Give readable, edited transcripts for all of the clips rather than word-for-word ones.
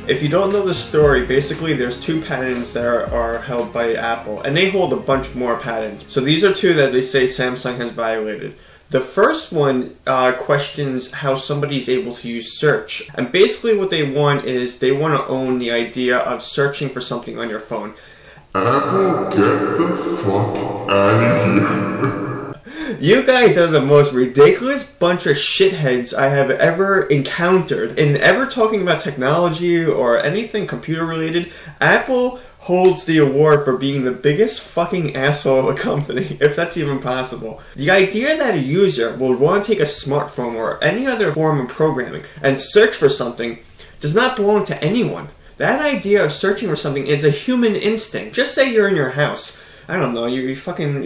If you don't know the story, basically there's two patents that are held by Apple, and they hold a bunch more patents. So these are two that they say Samsung has violated. The first one questions how somebody's able to use search. And basically what they want is they want to own the idea of searching for something on your phone. Apple, get the fuck out of here. You guys are the most ridiculous bunch of shitheads I have ever encountered. In ever talking about technology or anything computer related, Apple holds the award for being the biggest fucking asshole of a company, if that's even possible. The idea that a user will want to take a smartphone or any other form of programming and search for something does not belong to anyone. That idea of searching for something is a human instinct. Just say you're in your house. I don't know, you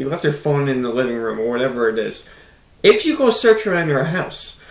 left your phone in the living room or whatever it is. If you go search around your house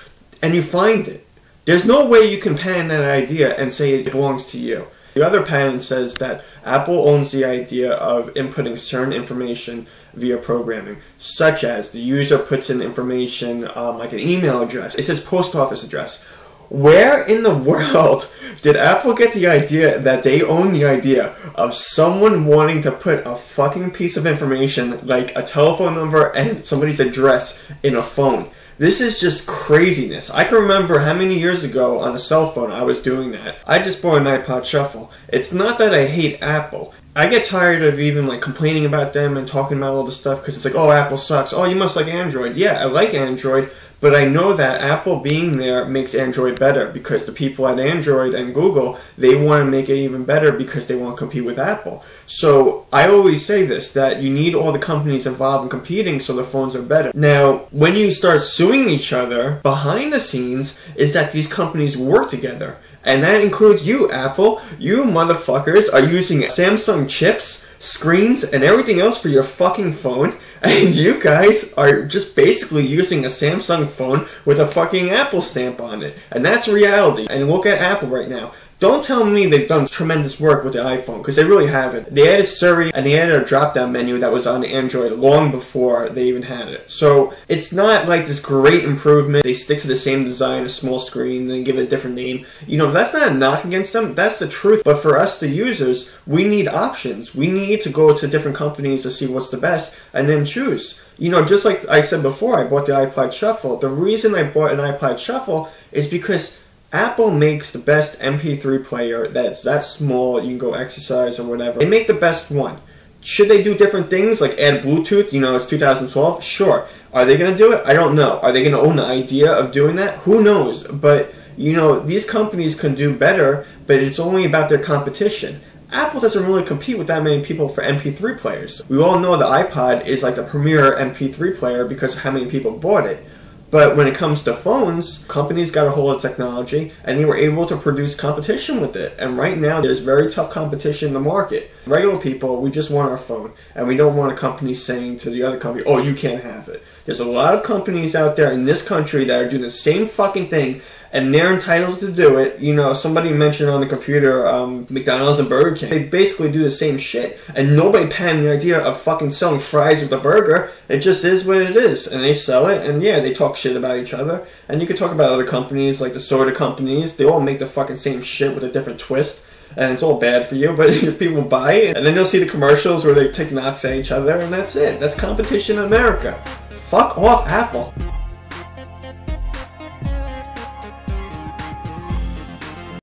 and you find it, there's no way you can patent that idea and say it belongs to you. The other patent says that Apple owns the idea of inputting certain information via programming, such as the user puts in information like an email address. It says post office address. Where in the world did Apple get the idea that they own the idea of someone wanting to put a fucking piece of information like a telephone number and somebody's address in a phone? This is just craziness. I can remember how many years ago on a cell phone I was doing that. I just bought an iPod Shuffle. It's not that I hate Apple. I get tired of even like complaining about them and talking about all this stuff because it's like, oh, Apple sucks. Oh, you must like Android. Yeah, I like Android. But I know that Apple being there makes Android better because the people at Android and Google, they want to make it even better because they want to compete with Apple. So I always say this, that you need all the companies involved in competing so the phones are better. Now, when you start suing each other, behind the scenes is that these companies work together. And that includes you, Apple. You motherfuckers are using Samsung chips, screens, and everything else for your fucking phone. And you guys are just basically using a Samsung phone with a fucking Apple stamp on it. And that's reality. And look at Apple right now. Don't tell me they've done tremendous work with the iPhone, because they really haven't. They added Siri, and they added a drop-down menu that was on Android long before they even had it. So it's not like this great improvement. They stick to the same design, a small screen, then give it a different name. You know, that's not a knock against them. That's the truth. But for us, the users, we need options. We need to go to different companies to see what's the best, and then choose. You know, just like I said before, I bought the iPod Shuffle. The reason I bought an iPod Shuffle is because Apple makes the best MP3 player that's that small, you can go exercise or whatever. They make the best one. Should they do different things, like add Bluetooth? You know, it's 2012. Sure. Are they going to do it? I don't know. Are they going to own the idea of doing that? Who knows? But, you know, these companies can do better, but it's only about their competition. Apple doesn't really compete with that many people for MP3 players. We all know the iPod is like the premier MP3 player because of how many people bought it. But when it comes to phones, companies got a hold of technology and they were able to produce competition with it. And right now there's very tough competition in the market. Regular people, we just want our phone. And we don't want a company saying to the other company, oh, you can't have it. There's a lot of companies out there in this country that are doing the same fucking thing, and they're entitled to do it. You know, somebody mentioned on the computer, McDonald's and Burger King. They basically do the same shit, and nobody patented the idea of fucking selling fries with a burger. It just is what it is, and they sell it, and yeah, they talk shit about each other. And you can talk about other companies, like the soda companies. They all make the fucking same shit with a different twist, and it's all bad for you, but people buy it, and then you'll see the commercials where they take knocks at each other, and that's it. That's competition in America. Fuck off, Apple.